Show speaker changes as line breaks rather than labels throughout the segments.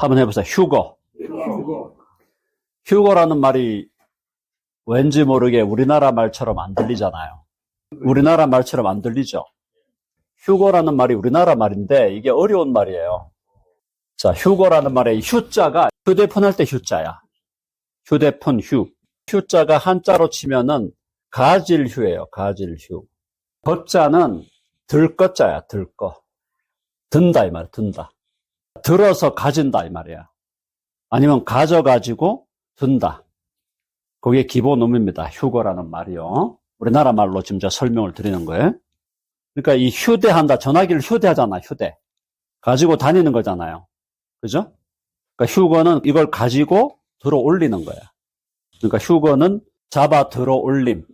한번 해보세요. 휴거.
휴거.
휴거라는 말이 왠지 모르게 우리나라 말처럼 안 들리잖아요. 우리나라 말처럼 안 들리죠. 휴거라는 말이 우리나라 말인데 이게 어려운 말이에요. 자, 휴거라는 말의 휴자가 휴대폰 할 때 휴자야. 휴대폰 휴. 휴자가 한자로 치면은 가질휴예요. 가질휴. 거자는 들거자야. 들거. 든다 이 말이야. 든다. 들어서 가진다 이 말이야. 아니면 가져가지고 든다. 그게 기본 의미입니다. 휴거라는 말이요. 우리나라 말로 지금 제가 설명을 드리는 거예요. 그러니까 이 휴대한다. 전화기를 휴대하잖아. 휴대. 가지고 다니는 거잖아요. 그죠? 그러니까 휴거는 이걸 가지고 들어 올리는 거야. 그러니까 휴거는 잡아 들어 올림.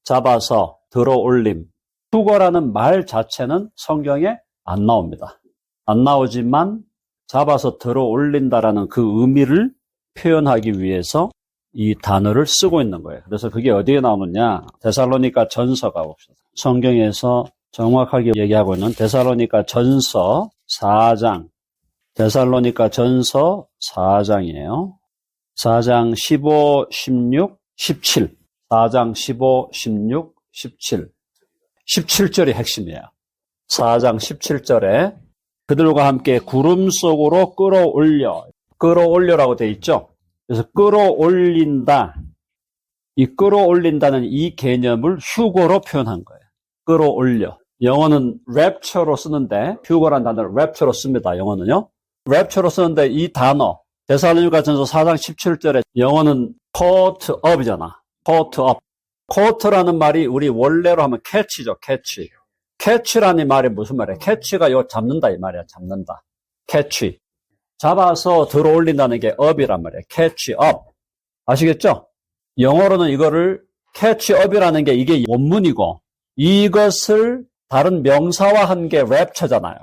잡아서 들어 올림. 휴거라는 말 자체는 성경에 안 나옵니다. 안 나오지만 잡아서 들어 올린다라는 그 의미를 표현하기 위해서 이 단어를 쓰고 있는 거예요. 그래서 그게 어디에 나오느냐? 데살로니가 전서가 봅시다. 성경에서 정확하게 얘기하고 있는 데살로니가 전서 4장. 데살로니가 전서 4장이에요. 4장 15, 16, 17. 4장 15, 16, 17. 17절이 핵심이에요. 4장 17절에 그들과 함께 구름 속으로 끌어올려라고 되어 있죠. 그래서 끌어올린다. 이 끌어올린다는 이 개념을 휴거로 표현한 거예요. 끌어올려. 영어는 rapture로 쓰는데 휴거란 단어를 rapture로 씁니다. 영어는요. rapture로 쓰는데 이 단어 데살로니가전서 4장 17절에 영어는 caught up이잖아. caught up. caught라는 말이 우리 원래로 하면 catch죠. catch. catch라는 말이 무슨 말이야? catch가 이거 잡는다 이 말이야. 잡는다. catch. 잡아서 들어 올린다는 게 up이란 말이야. catch up. 아시겠죠? 영어로는 이거를 catch up이라는 게 이게 원문이고 이것을 다른 명사화한 게 rapture잖아요.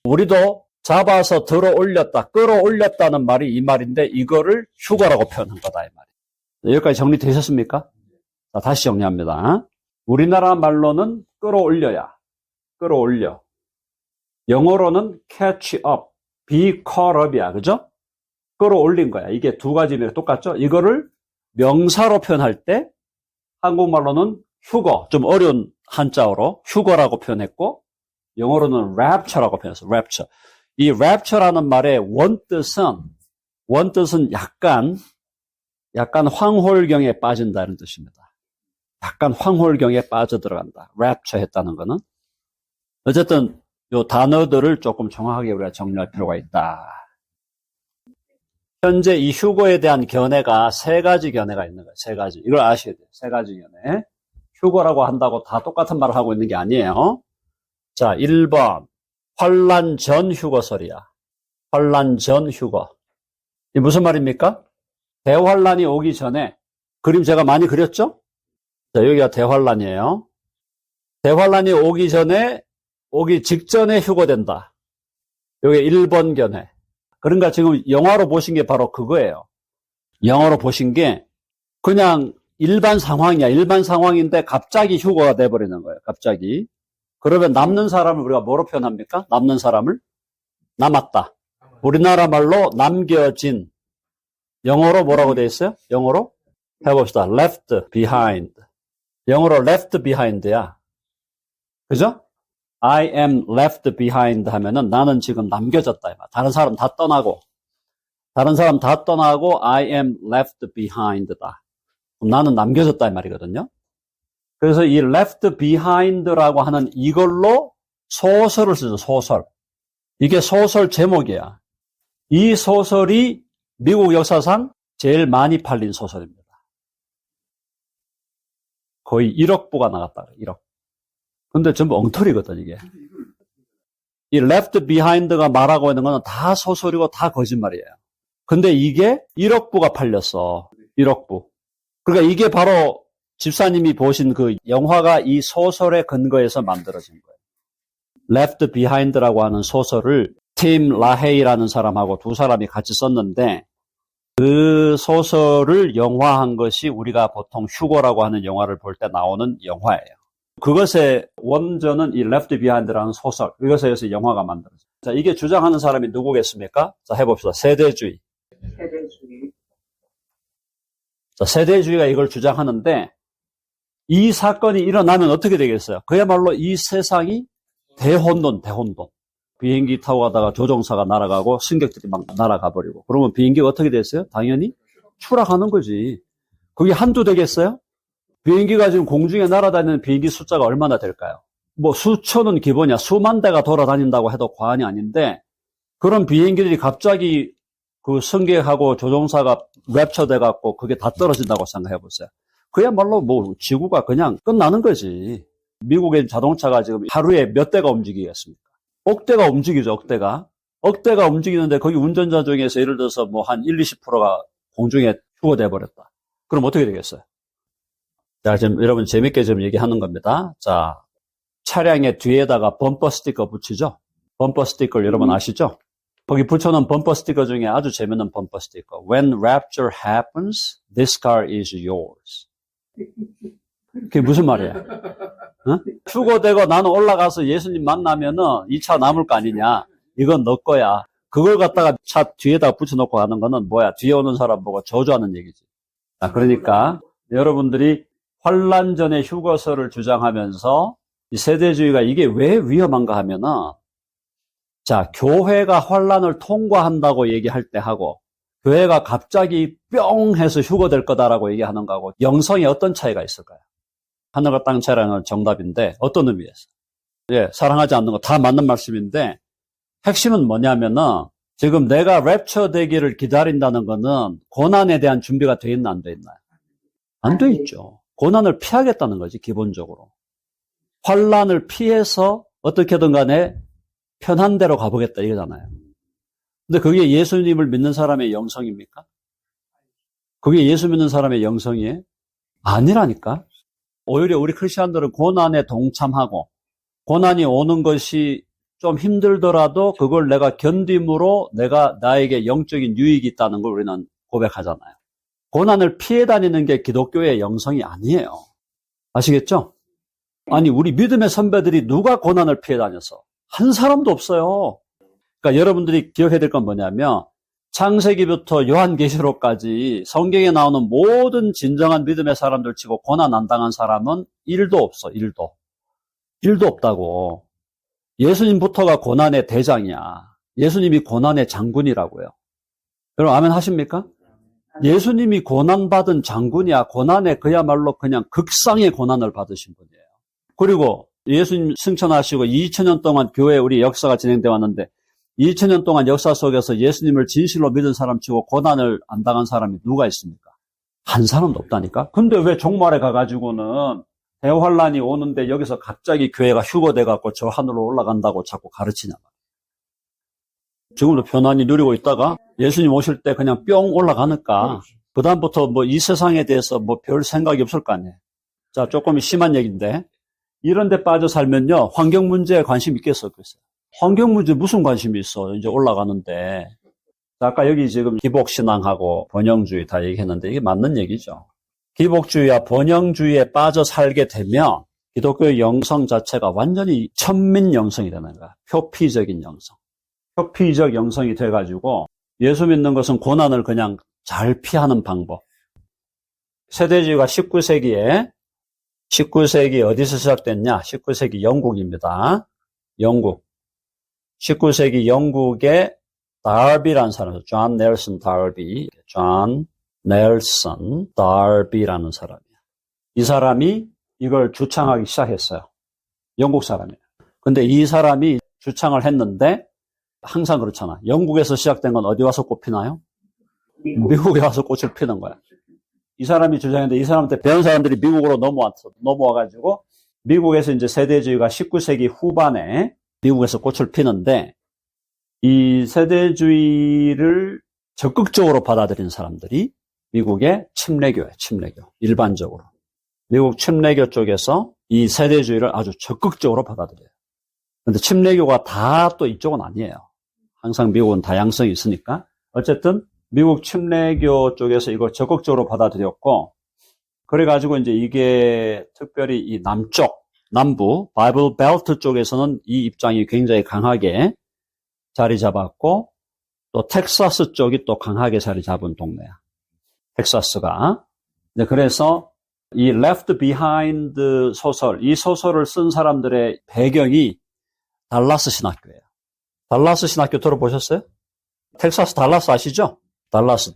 우리도 잡아서 들어 올렸다, 끌어올렸다는 말이 이 말인데 이거를 휴거라고 표현한 거다 이 말이에요. 여기까지 정리되셨습니까? 자, 다시 정리합니다. 우리나라 말로는 끌어올려야. 끌어올려. 영어로는 catch up, be caught up이야. 그죠? 끌어올린 거야. 이게 두 가지 의미가 똑같죠? 이거를 명사로 표현할 때 한국말로는 휴거, 좀 어려운 한자어로 휴거라고 표현했고 영어로는 rapture라고 표현했어. rapture. 이 rapture라는 말의 원뜻은 약간 황홀경에 빠진다 이런 뜻입니다. 약간 황홀경에 빠져들어간다. rapture 했다는 거는. 어쨌든 이 단어들을 조금 정확하게 우리가 정리할 필요가 있다. 현재 이 휴거에 대한 견해가 세 가지 견해가 있는 거예요. 세 가지. 이걸 아셔야 돼요. 세 가지 견해. 휴거라고 한다고 다 똑같은 말을 하고 있는 게 아니에요. 자, 1번. 환란 전 휴거설이야. 환란 전 휴거. 이게 무슨 말입니까? 대환란이 오기 전에, 그림 제가 많이 그렸죠? 자, 여기가 대환란이에요. 대환란이 오기 전에, 오기 직전에 휴거된다. 여기 1번 견해. 그러니까 지금 영화로 보신 게 바로 그거예요. 영화로 보신 게 그냥 일반 상황이야. 일반 상황인데 갑자기 휴거가 돼버리는 거예요. 갑자기. 그러면 남는 사람을 우리가 뭐로 표현합니까? 남는 사람을 남았다. 우리나라 말로 남겨진. 영어로 뭐라고 돼 있어요? 영어로 해봅시다. left behind. 영어로 left behind야. 그죠? I am left behind 하면은 나는 지금 남겨졌다. 다른 사람 다 떠나고 I am left behind다. 나는 남겨졌다 이 말이거든요. 그래서 이 left behind라고 하는 이걸로 소설을 쓰죠. 소설. 이게 소설 제목이야. 이 소설이 미국 역사상 제일 많이 팔린 소설입니다. 거의 1억 부가 나갔다. 1억. 근데 전부 엉터리거든 이게. 이 left behind가 말하고 있는 거는 다 소설이고 다 거짓말이에요. 근데 이게 1억 부가 팔렸어. 1억 부. 그러니까 이게 바로 집사님이 보신 그 영화가 이 소설의 근거에서 만들어진 거예요. Left Behind라고 하는 소설을 팀 라헤이라는 사람하고 두 사람이 같이 썼는데 그 소설을 영화한 것이 우리가 보통 휴거라고 하는 영화를 볼 때 나오는 영화예요. 그것의 원전은 이 Left Behind라는 소설, 이것에 의해서 영화가 만들어졌어요. 자, 이게 주장하는 사람이 누구겠습니까? 자, 해봅시다. 세대주의. 자, 세대주의가 이걸 주장하는데, 이 사건이 일어나면 어떻게 되겠어요? 그야말로 이 세상이 대혼돈. 비행기 타고 가다가 조종사가 날아가고 승객들이 막 날아가 버리고. 그러면 비행기가 어떻게 됐어요? 당연히 추락하는 거지. 그게 한두 되겠어요? 비행기가 지금 공중에 날아다니는 비행기 숫자가 얼마나 될까요? 뭐 수천은 기본이야. 수만 대가 돌아다닌다고 해도 과언이 아닌데, 그런 비행기들이 갑자기 그 승객하고 조종사가 랩처 돼갖고 그게 다 떨어진다고 생각해 보세요. 그야말로 뭐 지구가 그냥 끝나는 거지. 미국의 자동차가 지금 하루에 몇 대가 움직이겠습니까? 억대가 움직이죠, 억대가. 억대가 움직이는데 거기 운전자 중에서 예를 들어서 뭐 한 20%가 공중에 휴거돼 버렸다. 그럼 어떻게 되겠어요? 자, 지금 여러분 재밌게 좀 얘기하는 겁니다. 자, 차량의 뒤에다가 범퍼 스티커 붙이죠? 범퍼 스티커를 여러분 아시죠? 거기 붙여놓은 범퍼 스티커 중에 아주 재밌는 범퍼 스티커. When rapture happens, this car is yours. 그게 무슨 말이야? 어? 휴거되고 나는 올라가서 예수님 만나면은 이 차 남을 거 아니냐? 이건 너 거야. 그걸 갖다가 차 뒤에다 붙여놓고 가는 거는 뭐야? 뒤에 오는 사람 보고 저주하는 얘기지. 자, 그러니까 여러분들이 환란 전의 휴거설을 주장하면서 이 세대주의가 이게 왜 위험한가 하면은, 자, 교회가 환란을 통과한다고 얘기할 때 하고, 교회가 갑자기 뿅 해서 휴거될 거다라고 얘기하는 거하고 영성에 어떤 차이가 있을까요? 하늘과 땅 차이라는 정답인데 어떤 의미에서? 예, 사랑하지 않는 거 다 맞는 말씀인데 핵심은 뭐냐면은 지금 내가 랩처 되기를 기다린다는 거는 고난에 대한 준비가 돼 있나 안 돼 있나요? 안 돼 있죠. 고난을 피하겠다는 거지, 기본적으로. 환란을 피해서 어떻게든 간에 편한 데로 가보겠다 이거잖아요. 근데 그게 예수님을 믿는 사람의 영성입니까? 그게 예수 믿는 사람의 영성이에요? 아니라니까. 오히려 우리 크리스천들은 고난에 동참하고 고난이 오는 것이 좀 힘들더라도 그걸 내가 견딤으로 나에게 영적인 유익이 있다는 걸 우리는 고백하잖아요. 고난을 피해 다니는 게 기독교의 영성이 아니에요. 아시겠죠? 아니, 우리 믿음의 선배들이 누가 고난을 피해 다녔어? 한 사람도 없어요. 그러니까 여러분들이 기억해야 될 건 뭐냐면 창세기부터 요한계시록까지 성경에 나오는 모든 진정한 믿음의 사람들 치고 고난 안 당한 사람은 1도 없어. 1도 없다고. 예수님부터가 고난의 대장이야. 예수님이 고난의 장군이라고요. 여러분 아멘 하십니까? 예수님이 고난받은 장군이야. 고난에 그야말로 그냥 극상의 고난을 받으신 분이에요. 그리고 예수님 승천하시고 2000년 동안 교회 우리 역사가 진행되어 왔는데 2000년 동안 역사 속에서 예수님을 진실로 믿은 사람 치고 고난을 안 당한 사람이 누가 있습니까? 한 사람도 없다니까? 근데 왜 종말에 가가지고는 대환란이 오는데 여기서 갑자기 교회가 휴거돼갖고 저 하늘로 올라간다고 자꾸 가르치냐 말이야. 지금도 편안히 누리고 있다가 예수님 오실 때 그냥 뿅 올라가니까 그다음부터 뭐 이 세상에 대해서 뭐 별 생각이 없을 거 아니에요. 자, 조금 심한 얘기인데 이런 데 빠져 살면요 환경 문제에 관심 있겠어 없겠어요? 환경 문제 무슨 관심이 있어? 이제 올라가는데. 아까 여기 지금 기복신앙하고 번영주의 다 얘기했는데 이게 맞는 얘기죠. 기복주의와 번영주의에 빠져 살게 되면 기독교의 영성 자체가 완전히 천민 영성이 되는 거야. 표피적인 영성. 표피적 영성이 돼가지고 예수 믿는 것은 고난을 그냥 잘 피하는 방법. 세대주의가 19세기에 어디서 시작됐냐? 19세기 영국입니다. 영국. 19세기 영국의 다비라는 사람, 존 넬슨 다비라는 사람이야. 이 사람이 이걸 주창하기 시작했어요. 영국 사람이에요. 근데 이 사람이 주창을 했는데 항상 그렇잖아. 영국에서 시작된 건 어디 와서 꽃 피나요? 미국에 와서 꽃을 피는 거야. 이 사람이 주장했는데 이 사람한테 배운 사람들이 미국으로 넘어와가지고 미국에서 이제 세대주의가 19세기 후반에 미국에서 꽃을 피는데 이 세대주의를 적극적으로 받아들인 사람들이 미국의 침례교예요. 침례교. 일반적으로. 미국 침례교 쪽에서 이 세대주의를 아주 적극적으로 받아들여요. 그런데 침례교가 다 또 이쪽은 아니에요. 항상 미국은 다양성이 있으니까. 어쨌든 미국 침례교 쪽에서 이걸 적극적으로 받아들였고 그래가지고 이제 이게 특별히 이 남쪽 남부, 바이블 벨트 쪽에서는 이 입장이 굉장히 강하게 자리 잡았고, 또 텍사스 쪽이 또 강하게 자리 잡은 동네야. 텍사스가. 그래서 이 Left Behind 소설, 이 소설을 쓴 사람들의 배경이 달라스 신학교예요. 달라스 신학교 들어보셨어요? 텍사스 달라스 아시죠? 달라스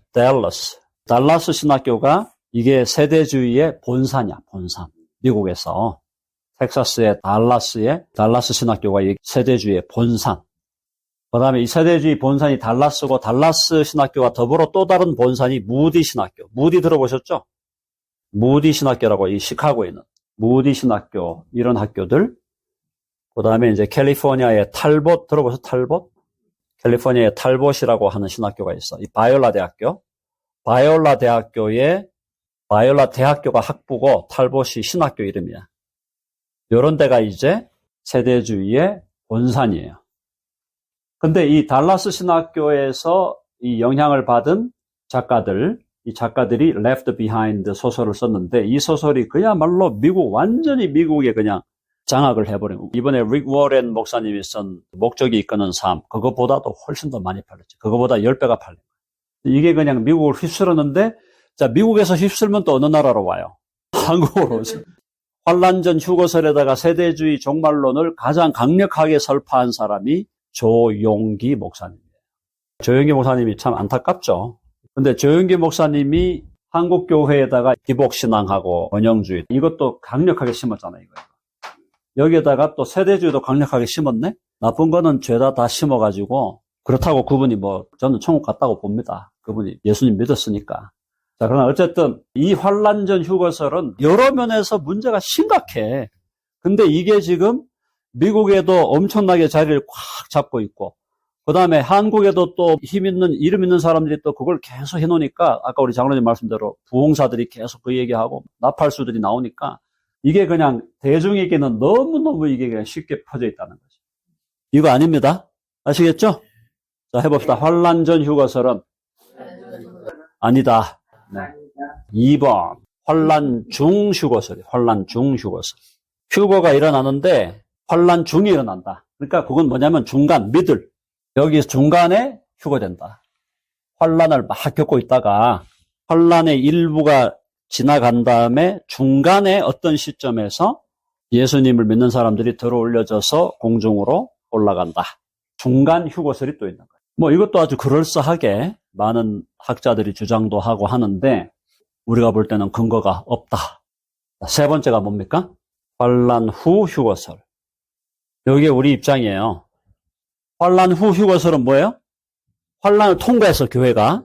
신학교가 이게 세대주의의 본산이야, 본산. 미국에서. 텍사스의 달라스 신학교가 이 세대주의의 본산. 그 다음에 이 세대주의 본산이 달라스고, 달라스 신학교와 더불어 또 다른 본산이 무디 신학교. 무디 들어보셨죠? 무디 신학교라고, 이 시카고에 있는 무디 신학교, 이런 학교들. 그 다음에 이제 캘리포니아의 탈봇, 들어보셨죠? 탈봇? 캘리포니아의 탈봇이라고 하는 신학교가 있어. 이 바이올라 대학교가 학부고, 탈봇이 신학교 이름이야. 요런 데가 이제 세대주의의 본산이에요. 근데 이 달라스 신학교에서 이 영향을 받은 이 작가들이 Left Behind 소설을 썼는데, 이 소설이 그야말로 완전히 미국에 그냥 장악을 해버린 거예요. 이번에 릭 워렌 목사님이 쓴 목적이 이끄는 삶, 그거보다도 훨씬 더 많이 팔렸죠. 그거보다 10배가 팔린 거예요. 이게 그냥 미국을 휩쓸었는데, 자, 미국에서 휩쓸면 또 어느 나라로 와요? 한국으로 오죠. 환란전 휴거설에다가 세대주의 종말론을 가장 강력하게 설파한 사람이 조용기 목사님이에요. 조용기 목사님이 참 안타깝죠. 근데 조용기 목사님이 한국교회에다가 기복신앙하고 번영주의, 이것도 강력하게 심었잖아요, 이거. 여기에다가 또 세대주의도 강력하게 심었네? 나쁜 거는 죄다 다 심어가지고, 그렇다고 그분이 저는 천국 갔다고 봅니다. 그분이 예수님 믿었으니까. 자, 그러나 어쨌든 이 환란전 휴거설은 여러 면에서 문제가 심각해. 근데 이게 지금 미국에도 엄청나게 자리를 꽉 잡고 있고, 그 다음에 한국에도 또 이름 있는 사람들이 또 그걸 계속 해놓으니까, 아까 우리 장로님 말씀대로 부흥사들이 계속 그 얘기하고 나팔수들이 나오니까, 이게 그냥 대중에게는 너무너무 이게 그냥 쉽게 퍼져 있다는 거죠. 이거 아닙니다. 아시겠죠? 자, 해봅시다. 환란전 휴거설은 아니다. 네. 2번. 환란 중 휴거설이에요. 환란 중 휴거설. 휴거가 일어나는데 환란 중이 일어난다. 그러니까 그건 뭐냐면 중간, 미들. 여기 중간에 휴거된다. 환란을 막 겪고 있다가 환란의 일부가 지나간 다음에 중간에 어떤 시점에서 예수님을 믿는 사람들이 들어 올려져서 공중으로 올라간다. 중간 휴거설이 또 있는 거예요. 이것도 아주 그럴싸하게 많은 학자들이 주장도 하고 하는데, 우리가 볼 때는 근거가 없다. 세 번째가 뭡니까? 환란 후 휴거설. 여기에 우리 입장이에요. 환란 후 휴거설은 뭐예요? 환란을 통과해서 교회가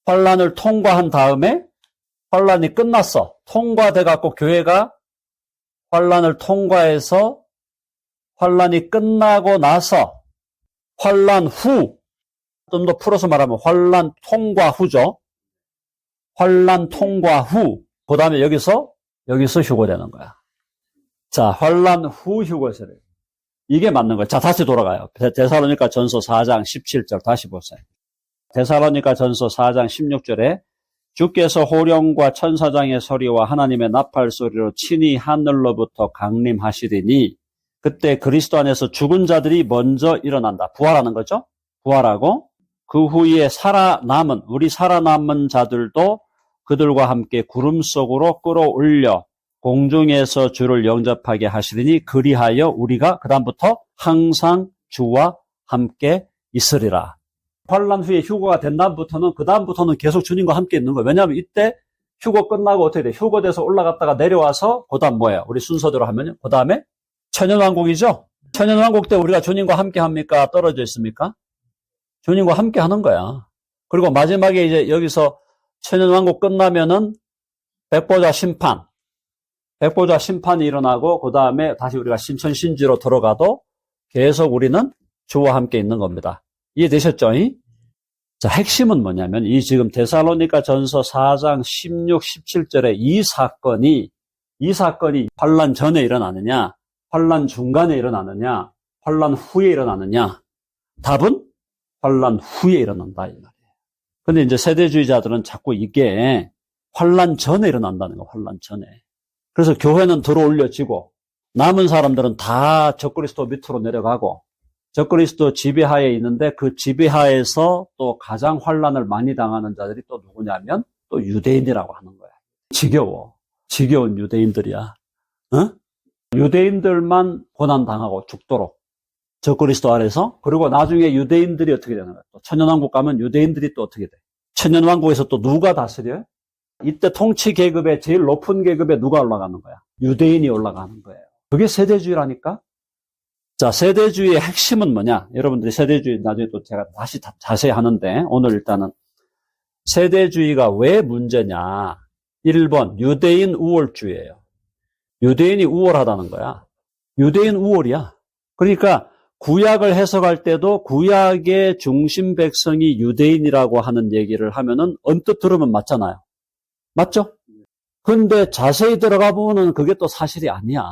환란을 통과한 다음에 환란이 끝났어. 통과돼 갖고 교회가 환란을 통과해서 환란이 끝나고 나서 환란 후, 좀 더 풀어서 말하면 환란 통과 후죠. 환란 통과 후. 그 다음에 여기서 휴거되는 거야. 자, 환란 후 휴거설. 이게 맞는 거예요. 자, 다시 돌아가요. 데살로니가 전서 4장 17절 다시 보세요. 데살로니가 전서 4장 16절에 주께서 호령과 천사장의 소리와 하나님의 나팔 소리로 친히 하늘로부터 강림하시리니 그때 그리스도 안에서 죽은 자들이 먼저 일어난다. 부활하는 거죠. 부활하고 그 후에 우리 살아남은 자들도 그들과 함께 구름 속으로 끌어올려 공중에서 주를 영접하게 하시리니 그리하여 우리가 그 다음부터 항상 주와 함께 있으리라. 환란 후에 휴거가 된 다음부터는 그 다음부터는 계속 주님과 함께 있는 거예요. 왜냐하면 이때 휴거 끝나고 어떻게 돼? 휴거돼서 올라갔다가 내려와서 그 다음 뭐예요? 우리 순서대로 하면요. 그 다음에 천연왕국이죠. 천연왕국 때 우리가 주님과 함께 합니까? 떨어져 있습니까? 주님과 함께 하는 거야. 그리고 마지막에 이제 여기서 천연왕국 끝나면은 백보자 심판이 일어나고 그 다음에 다시 우리가 신천신지로 들어가도 계속 우리는 주와 함께 있는 겁니다. 이해되셨죠? 자, 핵심은 뭐냐면 이 지금 데살로니가 전서 4장 16, 17절에 이 사건이 환란 전에 일어나느냐, 환란 중간에 일어나느냐, 환란 후에 일어나느냐? 답은 환란 후에 일어난다 이 말이에요. 근데 이제 세대주의자들은 자꾸 이게 환란 전에 일어난다는 거예요. 환란 전에. 그래서 교회는 들어올려지고 남은 사람들은 다 적그리스도 밑으로 내려가고 적그리스도 지배하에 있는데 그 지배하에서 또 가장 환난을 많이 당하는 자들이 또 누구냐면 또 유대인이라고 하는 거야. 지겨워. 지겨운 유대인들이야. 어? 유대인들만 고난당하고 죽도록 적그리스도 아래서. 그리고 나중에 유대인들이 어떻게 되는 거야? 또 천년왕국 가면 유대인들이 또 어떻게 돼? 천년왕국에서 또 누가 다스려요? 이때 통치 계급의 제일 높은 계급에 누가 올라가는 거야? 유대인이 올라가는 거예요. 그게 세대주의라니까? 자, 세대주의의 핵심은 뭐냐? 여러분들이 세대주의 나중에 또 제가 다시 자세히 하는데 오늘 일단은 세대주의가 왜 문제냐? 1번 유대인 우월주의예요. 유대인이 우월하다는 거야. 유대인 우월이야. 그러니까 구약을 해석할 때도 구약의 중심 백성이 유대인이라고 하는 얘기를 하면은 언뜻 들으면 맞잖아요. 맞죠? 근데 자세히 들어가 보면은 그게 또 사실이 아니야.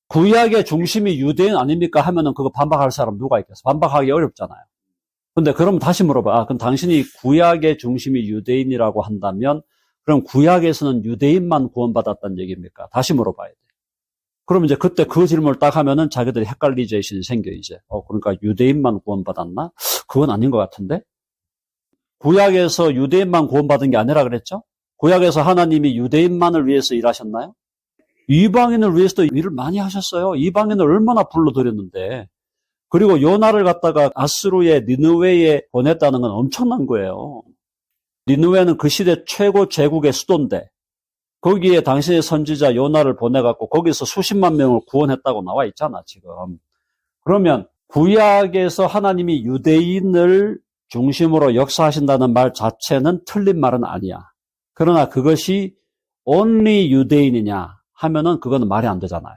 구약의 중심이 유대인 아닙니까 하면은 그거 반박할 사람 누가 있겠어? 반박하기 어렵잖아요. 근데 그럼 다시 물어봐. 그럼 당신이 구약의 중심이 유대인이라고 한다면 그럼 구약에서는 유대인만 구원받았다는 얘기입니까? 다시 물어봐야 돼. 그럼 이제 그때 그 질문을 딱 하면은 자기들이 헷갈리제이션이 생겨 이제. 그러니까 유대인만 구원받았나? 그건 아닌 것 같은데? 구약에서 유대인만 구원받은 게 아니라 그랬죠? 구약에서 하나님이 유대인만을 위해서 일하셨나요? 이방인을 위해서도 일을 많이 하셨어요. 이방인을 얼마나 불러들였는데. 그리고 요나를 갖다가 아수르의 니느웨에 보냈다는 건 엄청난 거예요. 니느웨는 그 시대 최고 제국의 수도인데 거기에 당시의 선지자 요나를 보내갖고 거기서 수십만 명을 구원했다고 나와 있잖아 지금. 그러면 구약에서 하나님이 유대인을 중심으로 역사하신다는 말 자체는 틀린 말은 아니야. 그러나 그것이 only 유대인이냐 하면은 그거는 말이 안 되잖아요.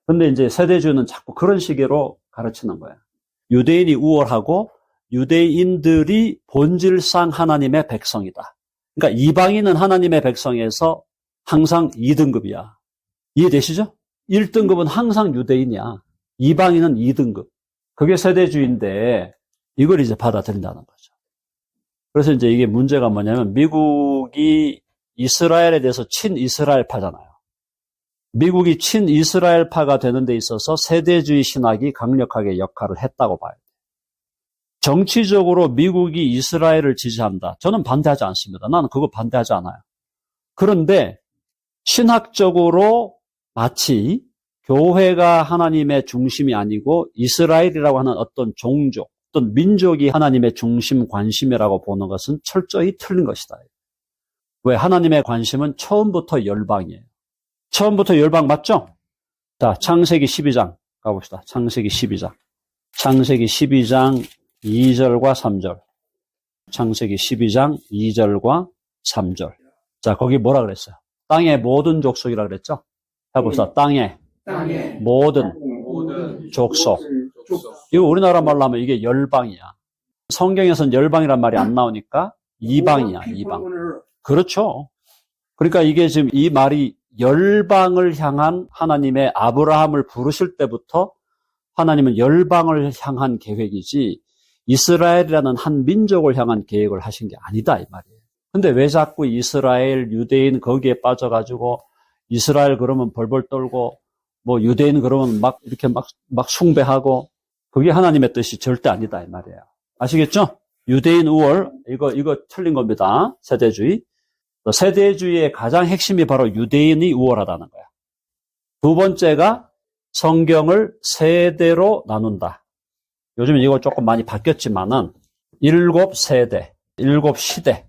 근데 이제 세대주의는 자꾸 그런 식으로 가르치는 거예요. 유대인이 우월하고 유대인들이 본질상 하나님의 백성이다. 그러니까 이방인은 하나님의 백성에서 항상 2등급이야. 이해되시죠? 1등급은 항상 유대인이야. 이방인은 2등급. 그게 세대주의인데 이걸 이제 받아들인다는 거죠. 그래서 이제 이게 문제가 뭐냐면 미국이 이스라엘에 대해서 친이스라엘파잖아요. 미국이 친이스라엘파가 되는 데 있어서 세대주의 신학이 강력하게 역할을 했다고 봐요. 정치적으로 미국이 이스라엘을 지지한다. 저는 반대하지 않습니다. 나는 그거 반대하지 않아요. 그런데 신학적으로 마치 교회가 하나님의 중심이 아니고 이스라엘이라고 하는 어떤 종족, 어떤 민족이 하나님의 중심 관심이라고 보는 것은 철저히 틀린 것이다. 왜? 하나님의 관심은 처음부터 열방이에요. 처음부터 열방 맞죠? 자, 창세기 12장 가봅시다. 창세기 12장. 창세기 12장 2절과 3절. 창세기 12장 2절과 3절. 자, 거기 뭐라 그랬어요? 땅의 모든 족속이라 그랬죠? 해봅시다. 땅의 모든 족속. 이거 우리나라 말로 하면 이게 열방이야. 성경에서는 열방이란 말이 안 나오니까 이방이야, 이방. 그렇죠. 그러니까 이게 지금 이 말이 열방을 향한 하나님의 아브라함을 부르실 때부터 하나님은 열방을 향한 계획이지 이스라엘이라는 한 민족을 향한 계획을 하신 게 아니다 이 말이에요. 근데 왜 자꾸 이스라엘, 유대인 거기에 빠져가지고 이스라엘 그러면 벌벌 떨고 뭐 유대인 그러면 막 이렇게 막 숭배하고 그게 하나님의 뜻이 절대 아니다 이 말이에요. 아시겠죠? 유대인 우월 이거 틀린 겁니다. 세대주의. 세대주의의 가장 핵심이 바로 유대인이 우월하다는 거야. 두 번째가 성경을 세대로 나눈다. 요즘 이거 조금 많이 바뀌었지만은 7세대, 7시대.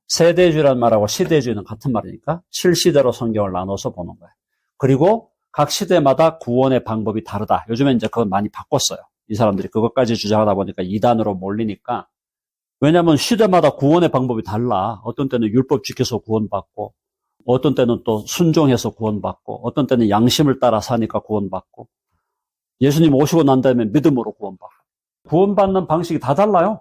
세대주의라는 말하고 시대주의는 같은 말이니까 7시대로 성경을 나눠서 보는 거예요. 그리고 각 시대마다 구원의 방법이 다르다. 요즘에 이제 그건 많이 바꿨어요. 이 사람들이 그것까지 주장하다 보니까 이단으로 몰리니까. 왜냐하면 시대마다 구원의 방법이 달라. 어떤 때는 율법 지켜서 구원받고 어떤 때는 또 순종해서 구원받고 어떤 때는 양심을 따라 사니까 구원받고 예수님 오시고 난 다음에 믿음으로 구원받고 구원받는 방식이 다 달라요.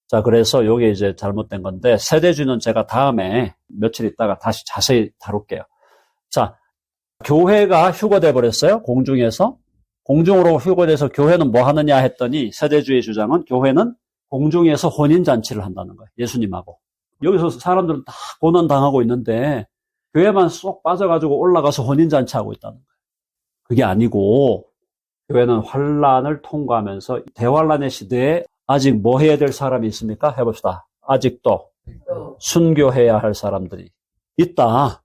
자, 그래서 이게 이제 잘못된 건데 세대주의는 제가 다음에 며칠 있다가 다시 자세히 다룰게요. 자, 교회가 휴거돼 버렸어요. 공중에서. 공중으로 휴거돼서 교회는 뭐 하느냐 했더니 세대주의 주장은 교회는 공중에서 혼인잔치를 한다는 거예요. 예수님하고. 여기서 사람들은 다 고난당하고 있는데 교회만 쏙 빠져가지고 올라가서 혼인잔치 하고 있다는 거예요. 그게 아니고 교회는 환란을 통과하면서 대환란의 시대에 아직 뭐 해야 될 사람이 있습니까? 해봅시다. 아직도 순교해야 할 사람들이 있다.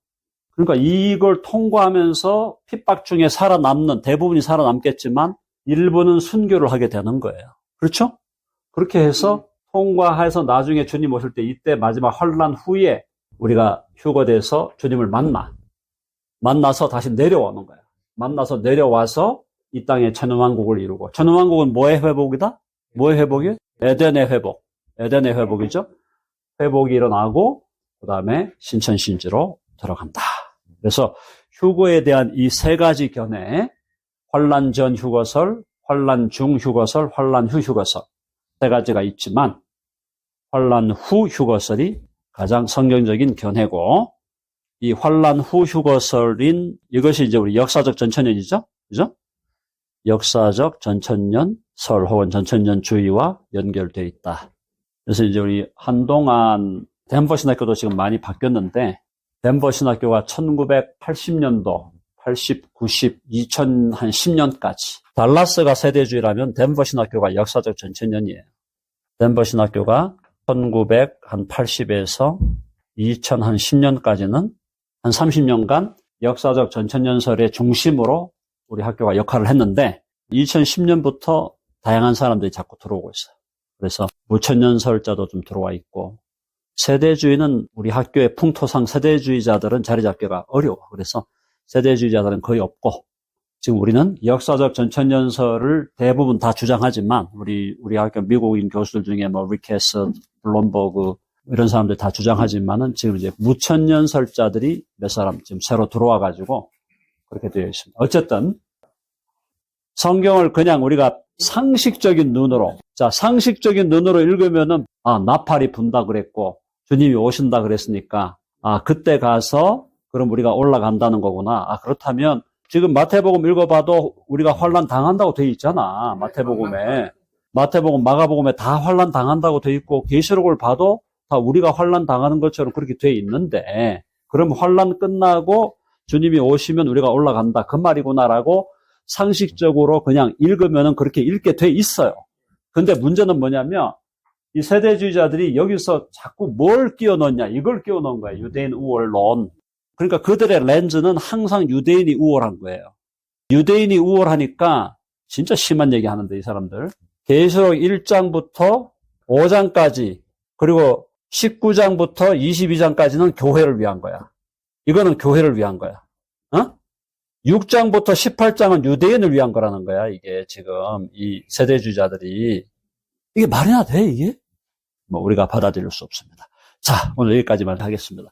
그러니까 이걸 통과하면서 핍박 중에 살아남는, 대부분이 살아남겠지만 일부는 순교를 하게 되는 거예요. 그렇죠? 그렇게 해서 통과해서 나중에 주님 오실 때 이때 마지막 환란 후에 우리가 휴거돼서 주님을 만나서 다시 내려오는 거예요. 만나서 내려와서 이 땅에 천년왕국을 이루고, 천년왕국은 뭐의 회복이다? 뭐의 회복이에요? 에덴의 회복. 에덴의 회복이죠. 회복이 일어나고 그 다음에 신천신지로 들어간다. 그래서 휴거에 대한 이 세 가지 견해, 환란 전 휴거설, 환란 중 휴거설, 환란 후 휴거설 세 가지가 있지만 환란 후 휴거설이 가장 성경적인 견해고, 이 환란 후 휴거설인 이것이 이제 우리 역사적 전천년이죠, 그죠? 역사적 전천년설 혹은 전천년주의와 연결되어 있다. 그래서 이제 우리 한동안 덴버 신학교도 지금 많이 바뀌었는데, 덴버 신학교가 1980년도, 80, 90, 2010년까지 달라스가 세대주의라면 덴버 신학교가 역사적 전천년이에요. 덴버 신학교가 1980에서 2010년까지는 한 30년간 역사적 전천년설의 중심으로 우리 학교가 역할을 했는데 2010년부터 다양한 사람들이 자꾸 들어오고 있어요. 그래서 무천년설자도 좀 들어와 있고, 세대주의는 우리 학교의 풍토상 세대주의자들은 자리 잡기가 어려워. 그래서 세대주의자들은 거의 없고, 지금 우리는 역사적 전천년설을 대부분 다 주장하지만 우리 학교 미국인 교수들 중에 뭐 리케스, 블룸버그 이런 사람들 다 주장하지만은 지금 이제 무천년설자들이 몇 사람 지금 새로 들어와 가지고 그렇게 되어 있습니다. 어쨌든 성경을 그냥 우리가 상식적인 눈으로, 자, 상식적인 눈으로 읽으면은 나팔이 분다 그랬고 주님이 오신다 그랬으니까 그때 가서 그럼 우리가 올라간다는 거구나. 그렇다면 지금 마태복음 읽어봐도 우리가 환란 당한다고 돼 있잖아. 마태복음, 마가복음에 다 환란 당한다고 돼 있고, 계시록을 봐도 다 우리가 환란 당하는 것처럼 그렇게 돼 있는데, 그럼 환란 끝나고 주님이 오시면 우리가 올라간다 그 말이구나라고 상식적으로 그냥 읽으면은 그렇게 읽게 돼 있어요. 근데 문제는 뭐냐면 이 세대주의자들이 여기서 자꾸 뭘 끼워 넣냐, 이걸 끼워 넣은 거예요. 유대인 우월론. 그러니까 그들의 렌즈는 항상 유대인이 우월한 거예요. 유대인이 우월하니까 진짜 심한 얘기 하는데, 이 사람들. 계시록 1장부터 5장까지 그리고 19장부터 22장까지는 교회를 위한 거야. 이거는 교회를 위한 거야. 6장부터 18장은 유대인을 위한 거라는 거야. 이게 지금 이 세대주의자들이. 이게 말이나 돼, 이게? 우리가 받아들일 수 없습니다. 자, 오늘 여기까지만 하겠습니다.